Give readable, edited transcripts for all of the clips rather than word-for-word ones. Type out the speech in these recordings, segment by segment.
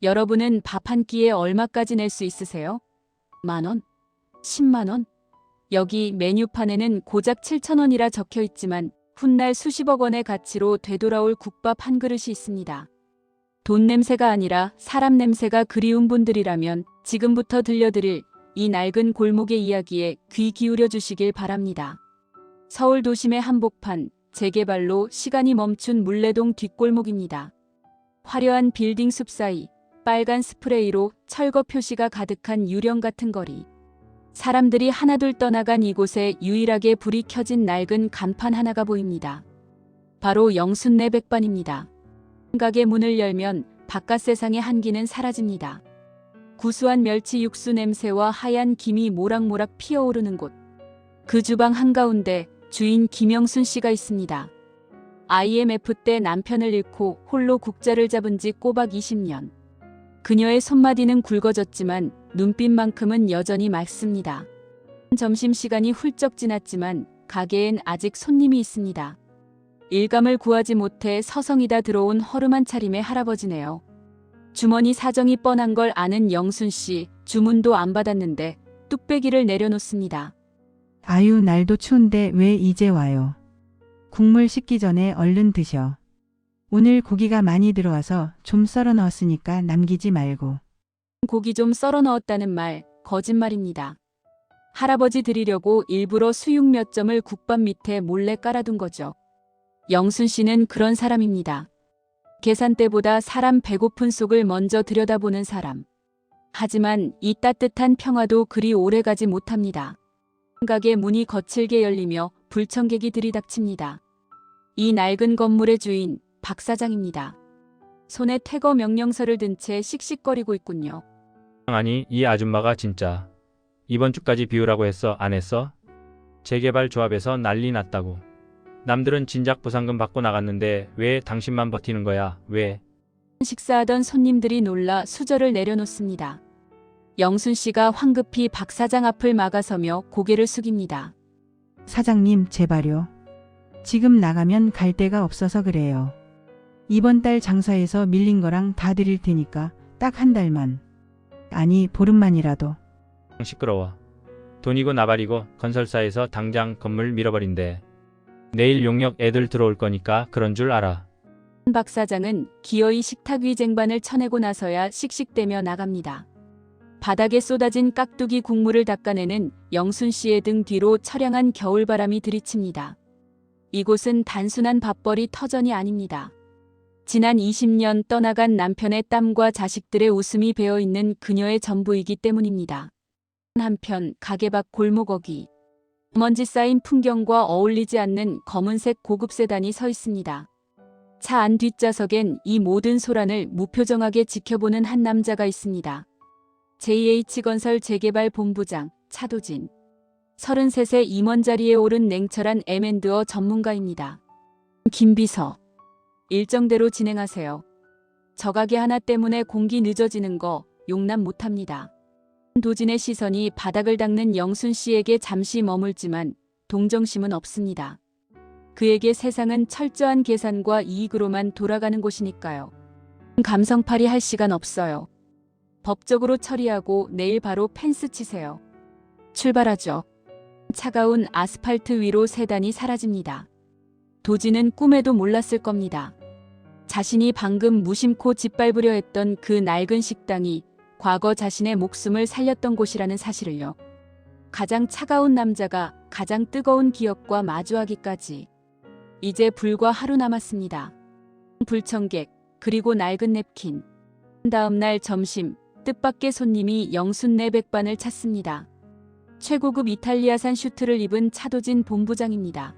여러분은 밥 한 끼에 얼마까지 낼 수 있으세요? 만 원? 10만 원? 여기 메뉴판에는 고작 7천 원이라 적혀 있지만 훗날 수십억 원의 가치로 되돌아올 국밥 한 그릇이 있습니다. 돈 냄새가 아니라 사람 냄새가 그리운 분들이라면 지금부터 들려드릴 이 낡은 골목의 이야기에 귀 기울여 주시길 바랍니다. 서울 도심의 한복판, 재개발로 시간이 멈춘 물레동 뒷골목입니다. 화려한 빌딩 숲 사이, 빨간 스프레이로 철거 표시가 가득한 유령 같은 거리. 사람들이 하나둘 떠나간 이곳에 유일하게 불이 켜진 낡은 간판 하나가 보입니다. 바로 영순네 백반입니다. 가게 문을 열면 바깥 세상의 한기는 사라집니다. 구수한 멸치 육수 냄새와 하얀 김이 모락모락 피어오르는 곳. 그 주방 한가운데 주인 김영순 씨가 있습니다. IMF 때 남편을 잃고 홀로 국자를 잡은 지 꼬박 20년. 그녀의 손마디는 굵어졌지만 눈빛만큼은 여전히 맑습니다. 점심시간이 훌쩍 지났지만 가게엔 아직 손님이 있습니다. 일감을 구하지 못해 서성이다 들어온 허름한 차림의 할아버지네요. 주머니 사정이 뻔한 걸 아는 영순 씨, 주문도 안 받았는데 뚝배기를 내려놓습니다. 아유, 날도 추운데 왜 이제 와요? 국물 식기 전에 얼른 드셔. 오늘 고기가 많이 들어와서 좀 썰어 넣었으니까 남기지 말고. 고기 좀 썰어 넣었다는 말, 거짓말입니다. 할아버지 드리려고 일부러 수육 몇 점을 국밥 밑에 몰래 깔아둔 거죠. 영순 씨는 그런 사람입니다. 계산대보다 사람 배고픈 속을 먼저 들여다보는 사람. 하지만 이 따뜻한 평화도 그리 오래가지 못합니다. 가게 문이 거칠게 열리며 불청객이 들이닥칩니다. 이 낡은 건물의 주인, 박 사장입니다. 손에 퇴거 명령서를 든 채 씩씩거리고 있군요. 아니, 이 아줌마가 진짜 이번 주까지 비우라고 했어, 안 했어? 재개발 조합에서 난리 났다고. 남들은 진작 보상금 받고 나갔는데 왜 당신만 버티는 거야, 왜? 식사하던 손님들이 놀라 수저를 내려놓습니다. 영순 씨가 황급히 박 사장 앞을 막아서며 고개를 숙입니다. 사장님, 제발요. 지금 나가면 갈 데가 없어서 그래요. 이번 달 장사에서 밀린 거랑 다 드릴 테니까 딱 한 달만. 아니, 보름만이라도. 시끄러워. 돈이고 나발이고 건설사에서 당장 건물 밀어버린대. 내일 용역 애들 들어올 거니까 그런 줄 알아. 박 사장은 기어이 식탁 위 쟁반을 쳐내고 나서야 씩씩대며 나갑니다. 바닥에 쏟아진 깍두기 국물을 닦아내는 영순 씨의 등 뒤로 처량한 겨울바람이 들이칩니다. 이곳은 단순한 밥벌이 터전이 아닙니다. 지난 20년 떠나간 남편의 땀과 자식들의 웃음이 배어있는 그녀의 전부이기 때문입니다. 한편 가게 밖 골목어기. 먼지 쌓인 풍경과 어울리지 않는 검은색 고급 세단이 서 있습니다. 차 안 뒷좌석엔 이 모든 소란을 무표정하게 지켜보는 한 남자가 있습니다. JH건설 재개발 본부장 차도진. 33세 임원 자리에 오른 냉철한 M&A 전문가입니다. 김비서. 일정대로 진행하세요. 저 가게 하나 때문에 공기 늦어지는 거 용납 못합니다. 도진의 시선이 바닥을 닦는 영순 씨에게 잠시 머물지만 동정심은 없습니다. 그에게 세상은 철저한 계산과 이익으로만 돌아가는 곳이니까요. 감성팔이 할 시간 없어요. 법적으로 처리하고 내일 바로 펜스 치세요. 출발하죠. 차가운 아스팔트 위로 세단이 사라집니다. 도진은 꿈에도 몰랐을 겁니다. 자신이 방금 무심코 짓밟으려 했던 그 낡은 식당이 과거 자신의 목숨을 살렸던 곳이라는 사실을요. 가장 차가운 남자가 가장 뜨거운 기억과 마주하기까지. 이제 불과 하루 남았습니다. 불청객, 그리고 낡은 냅킨. 다음 날 점심, 뜻밖의 손님이 영순네 백반을 찾습니다. 최고급 이탈리아산 슈트를 입은 차도진 본부장입니다.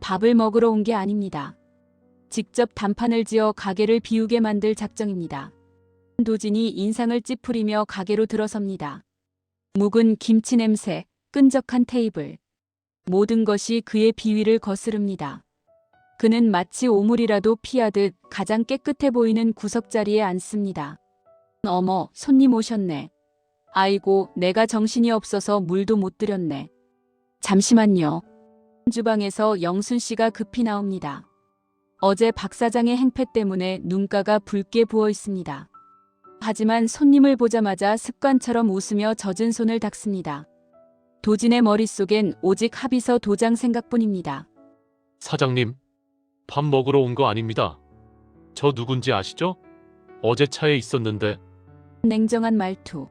밥을 먹으러 온 게 아닙니다. 직접 단판을 지어 가게를 비우게 만들 작정입니다. 도진이 인상을 찌푸리며 가게로 들어섭니다. 묵은 김치 냄새, 끈적한 테이블. 모든 것이 그의 비위를 거스릅니다. 그는 마치 오물이라도 피하듯 가장 깨끗해 보이는 구석자리에 앉습니다. 어머, 손님 오셨네. 아이고, 내가 정신이 없어서 물도 못 드렸네. 잠시만요. 주방에서 영순 씨가 급히 나옵니다. 어제 박 사장의 행패 때문에 눈가가 붉게 부어 있습니다. 하지만 손님을 보자마자 습관처럼 웃으며 젖은 손을 닦습니다. 도진의 머릿속엔 오직 합의서 도장 생각뿐입니다. 사장님, 밥 먹으러 온 거 아닙니다. 저 누군지 아시죠? 어제 차에 있었는데. 냉정한 말투.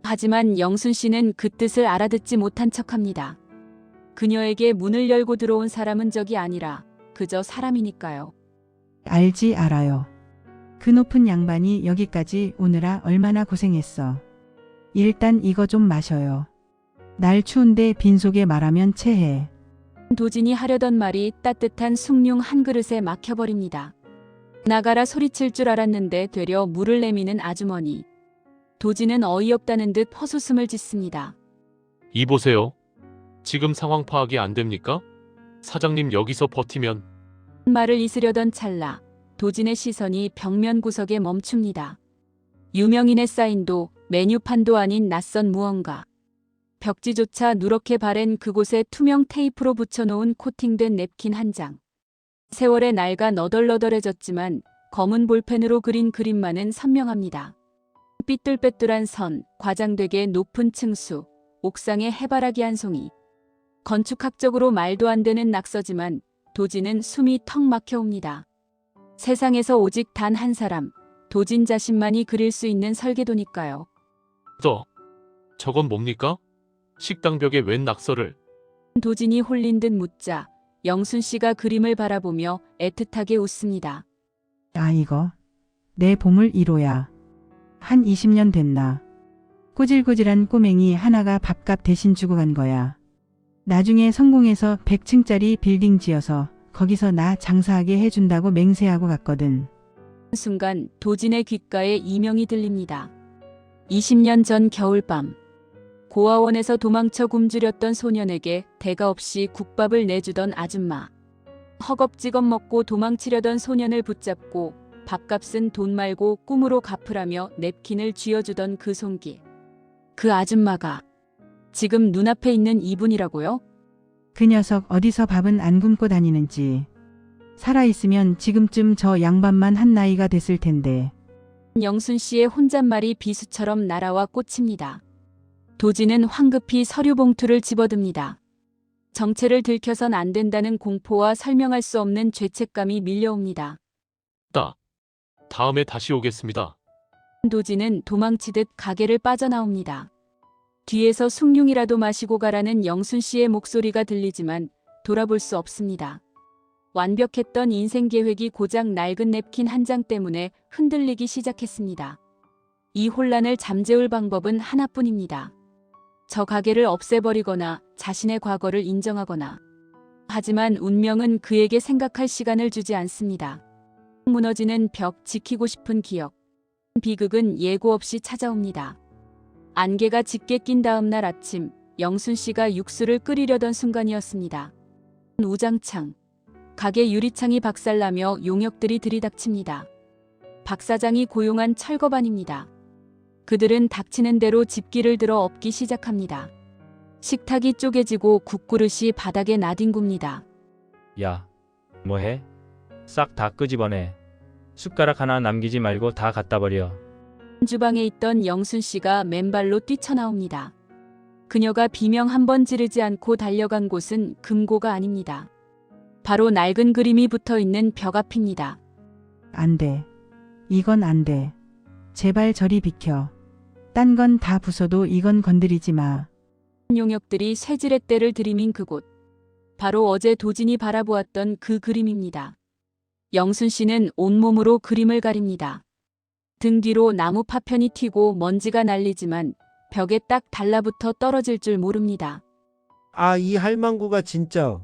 하지만 영순 씨는 그 뜻을 알아듣지 못한 척합니다. 그녀에게 문을 열고 들어온 사람은 적이 아니라 그저 사람이니까요. 알지 알아요. 그 높은 양반이 여기까지 오느라 얼마나 고생했어. 일단 이거 좀 마셔요. 날 추운데 빈속에 말하면 체해. 도진이 하려던 말이 따뜻한 숭늉 한 그릇에 막혀버립니다. 나가라 소리칠 줄 알았는데 되려 물을 내미는 아주머니. 도진은 어이없다는 듯 헛웃음을 짓습니다. 이 보세요. 지금 상황 파악이 안 됩니까? 사장님 여기서 버티면. 말을 이으려던 찰나 도진의 시선이 벽면 구석에 멈춥니다. 유명인의 사인도 메뉴판도 아닌 낯선 무언가. 벽지조차 누렇게 바랜 그곳에 투명 테이프로 붙여놓은 코팅된 냅킨 한 장. 세월의 날과 너덜너덜해졌지만 검은 볼펜으로 그린 그림만은 선명합니다. 삐뚤빼뚤한 선, 과장되게 높은 층수, 옥상에 해바라기 한 송이. 건축학적으로 말도 안 되는 낙서지만 도진은 숨이 턱 막혀옵니다. 세상에서 오직 단 한 사람, 도진 자신만이 그릴 수 있는 설계도니까요. 저건 뭡니까? 식당 벽에 웬 낙서를. 도진이 홀린 듯 묻자 영순 씨가 그림을 바라보며 애틋하게 웃습니다. 아 이거 내 보물 1호야. 한 20년 됐나. 꼬질꼬질한 꼬맹이 하나가 밥값 대신 주고 간 거야. 나중에 성공해서 100층짜리 빌딩 지어서 거기서 나 장사하게 해준다고 맹세하고 갔거든. 순간 도진의 귓가에 이명이 들립니다. 20년 전 겨울밤. 고아원에서 도망쳐 굶주렸던 소년에게 대가 없이 국밥을 내주던 아줌마. 허겁지겁 먹고 도망치려던 소년을 붙잡고 밥값은 돈 말고 꿈으로 갚으라며 냅킨을 쥐어주던 그 손길. 그 아줌마가 지금 눈앞에 있는 이분이라고요? 그 녀석 어디서 밥은 안 굶고 다니는지. 살아있으면 지금쯤 저 양반만 한 나이가 됐을 텐데. 영순 씨의 혼잣말이 비수처럼 날아와 꽂힙니다. 도진은 황급히 서류 봉투를 집어듭니다. 정체를 들켜선 안 된다는 공포와 설명할 수 없는 죄책감이 밀려옵니다. 다음에 다시 오겠습니다. 도진은 도망치듯 가게를 빠져나옵니다. 뒤에서 숭늉이라도 마시고 가라는 영순 씨의 목소리가 들리지만 돌아볼 수 없습니다. 완벽했던 인생 계획이 고작 낡은 냅킨 한 장 때문에 흔들리기 시작했습니다. 이 혼란을 잠재울 방법은 하나뿐입니다. 저 가게를 없애버리거나 자신의 과거를 인정하거나. 하지만 운명은 그에게 생각할 시간을 주지 않습니다. 무너지는 벽, 지키고 싶은 기억. 비극은 예고 없이 찾아옵니다. 안개가 짙게 낀 다음 날 아침, 영순 씨가 육수를 끓이려던 순간이었습니다. 우장창. 가게 유리창이 박살나며 용역들이 들이닥칩니다. 박 사장이 고용한 철거반입니다. 그들은 닥치는 대로 집기를 들어 엎기 시작합니다. 식탁이 쪼개지고 국그릇이 바닥에 나뒹굽니다. 야, 뭐해? 싹 다 끄집어내. 숟가락 하나 남기지 말고 다 갖다 버려. 주방에 있던 영순 씨가 맨발로 뛰쳐나옵니다. 그녀가 비명 한 번 지르지 않고 달려간 곳은 금고가 아닙니다. 바로 낡은 그림이 붙어있는 벽 앞입니다. 안 돼. 이건 안 돼. 제발 저리 비켜. 딴 건 다 부숴도 이건 건드리지 마. 용역들이 쇠질의 때를 들이민 그곳. 바로 어제 도진이 바라보았던 그 그림입니다. 영순 씨는 온몸으로 그림을 가립니다. 등 뒤로 나무 파편이 튀고 먼지가 날리지만 벽에 딱 달라붙어 떨어질 줄 모릅니다. 아, 이 할망구가 진짜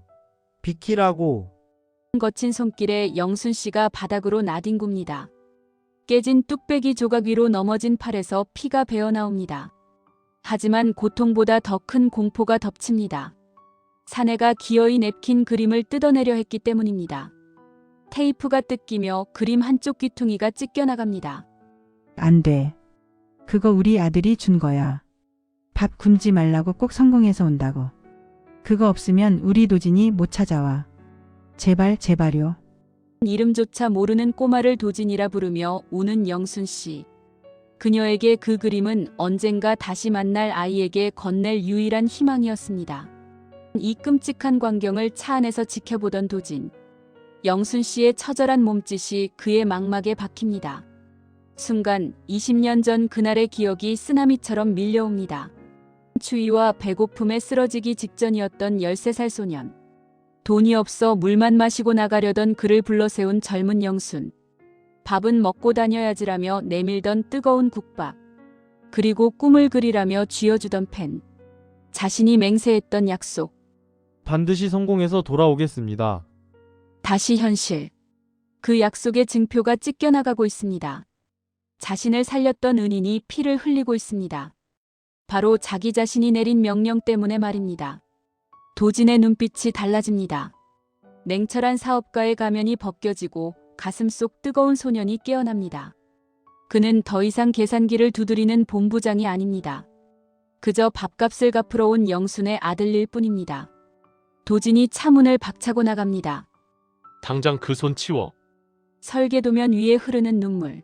비키라고. 거친 손길에 영순 씨가 바닥으로 나뒹굽니다. 깨진 뚝배기 조각 위로 넘어진 팔에서 피가 배어나옵니다. 하지만 고통보다 더 큰 공포가 덮칩니다. 사내가 기어이 냅킨 그림을 뜯어내려 했기 때문입니다. 테이프가 뜯기며 그림 한쪽 귀퉁이가 찢겨나갑니다. 안 돼. 그거 우리 아들이 준 거야. 밥 굶지 말라고 꼭 성공해서 온다고. 그거 없으면 우리 도진이 못 찾아와. 제발 제발요. 이름조차 모르는 꼬마를 도진이라 부르며 우는 영순 씨. 그녀에게 그 그림은 언젠가 다시 만날 아이에게 건넬 유일한 희망이었습니다. 이 끔찍한 광경을 차 안에서 지켜보던 도진. 영순 씨의 처절한 몸짓이 그의 망막에 박힙니다. 순간 20년 전 그날의 기억이 쓰나미처럼 밀려옵니다. 추위와 배고픔에 쓰러지기 직전이었던 13살 소년. 돈이 없어 물만 마시고 나가려던 그를 불러세운 젊은 영순. 밥은 먹고 다녀야지라며 내밀던 뜨거운 국밥. 그리고 꿈을 그리라며 쥐어주던 펜. 자신이 맹세했던 약속. 반드시 성공해서 돌아오겠습니다. 다시 현실. 그 약속의 증표가 찢겨나가고 있습니다. 자신을 살렸던 은인이 피를 흘리고 있습니다. 바로 자기 자신이 내린 명령 때문에 말입니다. 도진의 눈빛이 달라집니다. 냉철한 사업가의 가면이 벗겨지고 가슴 속 뜨거운 소년이 깨어납니다. 그는 더 이상 계산기를 두드리는 본부장이 아닙니다. 그저 밥값을 갚으러 온 영순의 아들일 뿐입니다. 도진이 차문을 박차고 나갑니다. 당장 그 손 치워. 설계도면 위에 흐르는 눈물.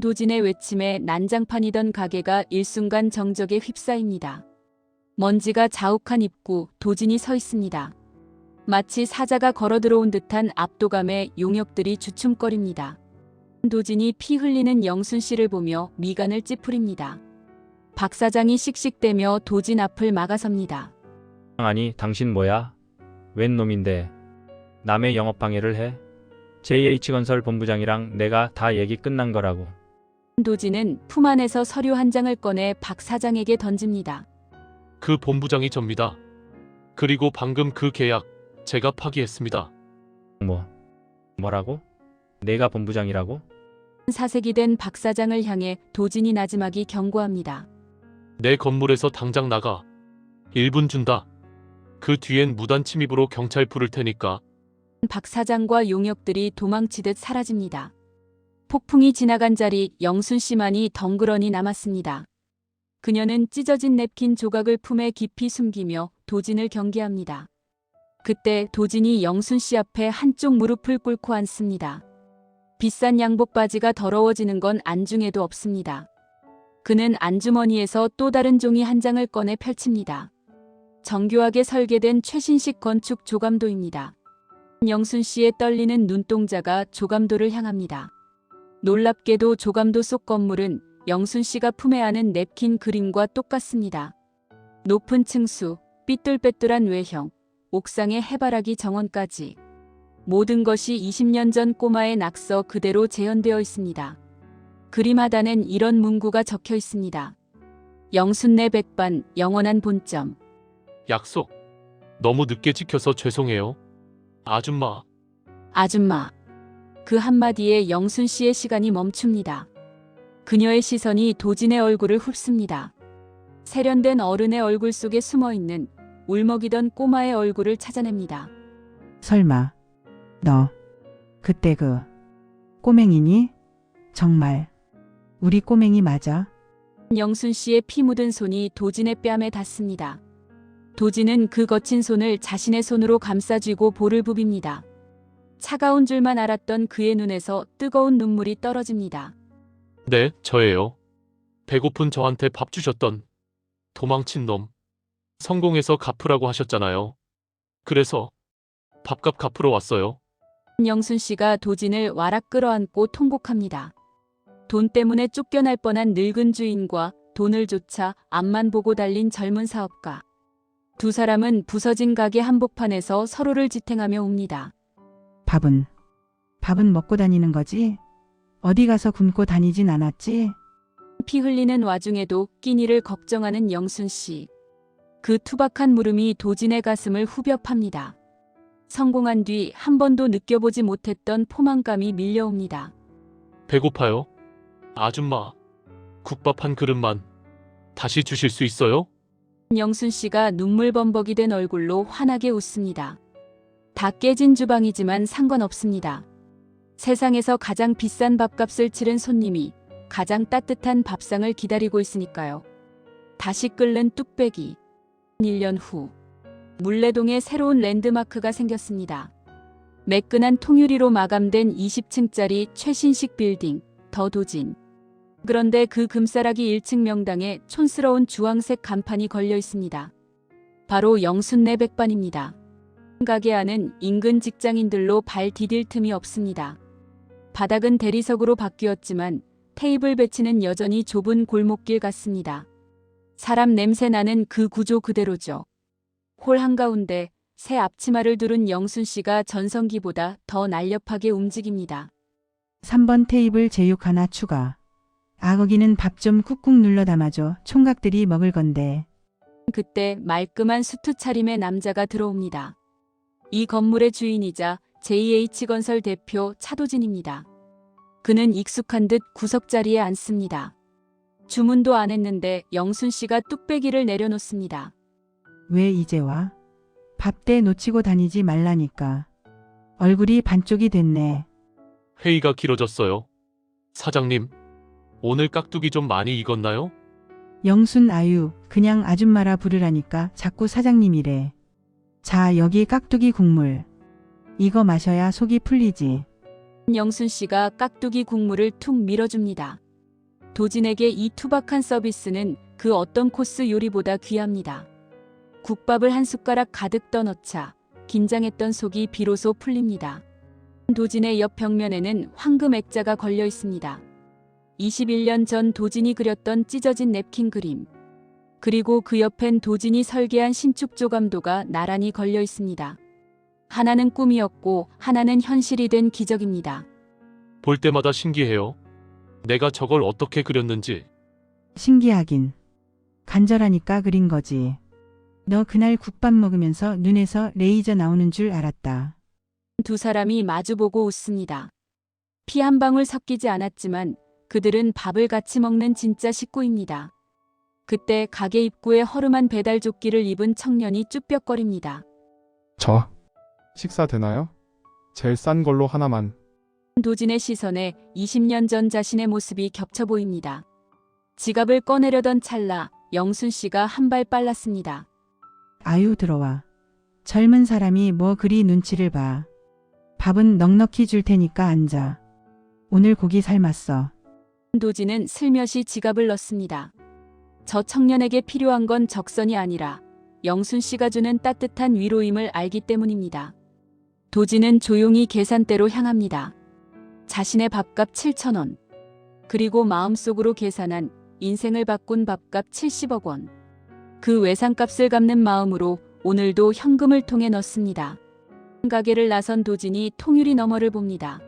도진의 외침에 난장판이던 가게가 일순간 정적에 휩싸입니다. 먼지가 자욱한 입구, 도진이 서 있습니다. 마치 사자가 걸어 들어온 듯한 압도감에 용역들이 주춤거립니다. 도진이 피 흘리는 영순 씨를 보며 미간을 찌푸립니다. 박 사장이 씩씩대며 도진 앞을 막아섭니다. 아니, 당신 뭐야? 웬 놈인데 남의 영업방해를 해? JH건설 본부장이랑 내가 다 얘기 끝난 거라고. 도진은 품 안에서 서류 한 장을 꺼내 박 사장에게 던집니다. 그 본부장이 접니다. 그리고 방금 그 계약 제가 파기했습니다. 뭐라고? 내가 본부장이라고? 사색이 된 박 사장을 향해 도진이 나지막이 경고합니다. 내 건물에서 당장 나가. 1분 준다. 그 뒤엔 무단 침입으로 경찰 부를 테니까. 박 사장과 용역들이 도망치듯 사라집니다. 폭풍이 지나간 자리 영순 씨만이 덩그러니 남았습니다. 그녀는 찢어진 냅킨 조각을 품에 깊이 숨기며 도진을 경계합니다. 그때 도진이 영순 씨 앞에 한쪽 무릎을 꿇고 앉습니다. 비싼 양복 바지가 더러워지는 건 안중에도 없습니다. 그는 안주머니에서 또 다른 종이 한 장을 꺼내 펼칩니다. 정교하게 설계된 최신식 건축 조감도입니다. 영순 씨의 떨리는 눈동자가 조감도를 향합니다. 놀랍게도 조감도 속 건물은 영순 씨가 품에 안은 냅킨 그림과 똑같습니다. 높은 층수, 삐뚤빼뚤한 외형, 옥상의 해바라기 정원까지. 모든 것이 20년 전 꼬마의 낙서 그대로 재현되어 있습니다. 그림 하단엔 이런 문구가 적혀 있습니다. 영순 내 백반, 영원한 본점. 약속. 너무 늦게 지켜서 죄송해요. 아줌마. 아줌마. 그 한마디에 영순 씨의 시간이 멈춥니다. 그녀의 시선이 도진의 얼굴을 훑습니다. 세련된 어른의 얼굴 속에 숨어있는 울먹이던 꼬마의 얼굴을 찾아냅니다. 설마 너 그때 그 꼬맹이니? 정말 우리 꼬맹이 맞아? 영순 씨의 피 묻은 손이 도진의 뺨에 닿습니다. 도진은 그 거친 손을 자신의 손으로 감싸쥐고 볼을 부빕니다. 차가운 줄만 알았던 그의 눈에서 뜨거운 눈물이 떨어집니다. 네, 저예요. 배고픈 저한테 밥 주셨던 도망친 놈. 성공해서 갚으라고 하셨잖아요. 그래서 밥값 갚으러 왔어요. 영순 씨가 도진을 와락 끌어안고 통곡합니다. 돈 때문에 쫓겨날 뻔한 늙은 주인과 돈을 조차 앞만 보고 달린 젊은 사업가. 두 사람은 부서진 가게 한복판에서 서로를 지탱하며 웁니다. 밥은 먹고 다니는 거지? 어디 가서 굶고 다니진 않았지? 피 흘리는 와중에도 끼니를 걱정하는 영순 씨. 그 투박한 물음이 도진의 가슴을 후벼 팝니다. 성공한 뒤 한 번도 느껴보지 못했던 포만감이 밀려옵니다. 배고파요? 아줌마. 국밥 한 그릇만 다시 주실 수 있어요? 영순 씨가 눈물범벅이 된 얼굴로 환하게 웃습니다. 다 깨진 주방이지만 상관없습니다. 세상에서 가장 비싼 밥값을 치른 손님이 가장 따뜻한 밥상을 기다리고 있으니까요. 다시 끓는 뚝배기. 1년 후 물레동에 새로운 랜드마크가 생겼습니다. 매끈한 통유리로 마감된 20층짜리 최신식 빌딩, 더 도진. 그런데 그 금싸라기 1층 명당에 촌스러운 주황색 간판이 걸려 있습니다. 바로 영순네 백반입니다. 가게 안은 인근 직장인들로 발 디딜 틈이 없습니다. 바닥은 대리석으로 바뀌었지만 테이블 배치는 여전히 좁은 골목길 같습니다. 사람 냄새 나는 그 구조 그대로죠. 홀 한가운데 새 앞치마를 두른 영순 씨가 전성기보다 더 날렵하게 움직입니다. 3번 테이블 제육 하나 추가. 아거기는 밥 좀 꾹꾹 눌러 담아줘. 총각들이 먹을 건데. 그때 말끔한 수트 차림의 남자가 들어옵니다. 이 건물의 주인이자 JH건설 대표 차도진입니다. 그는 익숙한 듯 구석자리에 앉습니다. 주문도 안 했는데 영순 씨가 뚝배기를 내려놓습니다. 왜 이제 와? 밥 때 놓치고 다니지 말라니까. 얼굴이 반쪽이 됐네. 회의가 길어졌어요. 사장님, 오늘 깍두기 좀 많이 익었나요? 영순 아유, 그냥 아줌마라 부르라니까 자꾸 사장님이래. 자, 여기 깍두기 국물. 이거 마셔야 속이 풀리지. 영순 씨가 깍두기 국물을 툭 밀어줍니다. 도진에게 이 투박한 서비스는 그 어떤 코스 요리보다 귀합니다. 국밥을 한 숟가락 가득 떠넣자 긴장했던 속이 비로소 풀립니다. 도진의 옆 벽면에는 황금 액자가 걸려 있습니다. 21년 전 도진이 그렸던 찢어진 냅킨 그림. 그리고 그 옆엔 도진이 설계한 신축 조감도가 나란히 걸려 있습니다. 하나는 꿈이었고 하나는 현실이 된 기적입니다. 볼 때마다 신기해요. 내가 저걸 어떻게 그렸는지. 신기하긴. 간절하니까 그린 거지. 너 그날 국밥 먹으면서 눈에서 레이저 나오는 줄 알았다. 두 사람이 마주보고 웃습니다. 피 한 방울 섞이지 않았지만 그들은 밥을 같이 먹는 진짜 식구입니다. 그때 가게 입구에 허름한 배달조끼를 입은 청년이 쭈뼛거립니다. 저 식사 되나요? 제일 싼 걸로 하나만. 도진의 시선에 20년 전 자신의 모습이 겹쳐 보입니다. 지갑을 꺼내려던 찰나 영순 씨가 한 발 빨랐습니다. 아유, 들어와. 젊은 사람이 뭐 그리 눈치를 봐. 밥은 넉넉히 줄 테니까 앉아. 오늘 고기 삶았어. 도진은 슬며시 지갑을 넣습니다. 저 청년에게 필요한 건 적선이 아니라 영순 씨가 주는 따뜻한 위로임을 알기 때문입니다. 도진은 조용히 계산대로 향합니다. 자신의 밥값 7,000원. 그리고 마음속으로 계산한 인생을 바꾼 밥값 70억 원. 그 외상값을 갚는 마음으로 오늘도 현금을 통에 넣습니다. 가게를 나선 도진이 통유리 너머를 봅니다.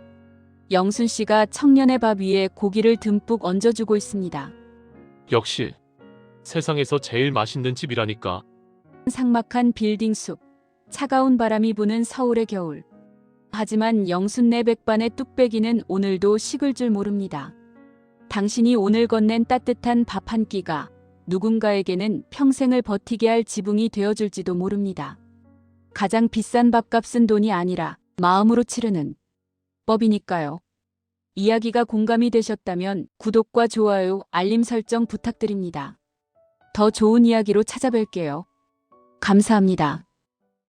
영순 씨가 청년의 밥 위에 고기를 듬뿍 얹어주고 있습니다. 역시 세상에서 제일 맛있는 집이라니까. 삭막한 빌딩 숲, 차가운 바람이 부는 서울의 겨울. 하지만 영순네 백반의 뚝배기는 오늘도 식을 줄 모릅니다. 당신이 오늘 건넨 따뜻한 밥 한 끼가 누군가에게는 평생을 버티게 할 지붕이 되어줄지도 모릅니다. 가장 비싼 밥값은 돈이 아니라 마음으로 치르는 법이니까요. 이야기가 공감이 되셨다면 구독과 좋아요, 알림 설정 부탁드립니다. 더 좋은 이야기로 찾아뵐게요. 감사합니다.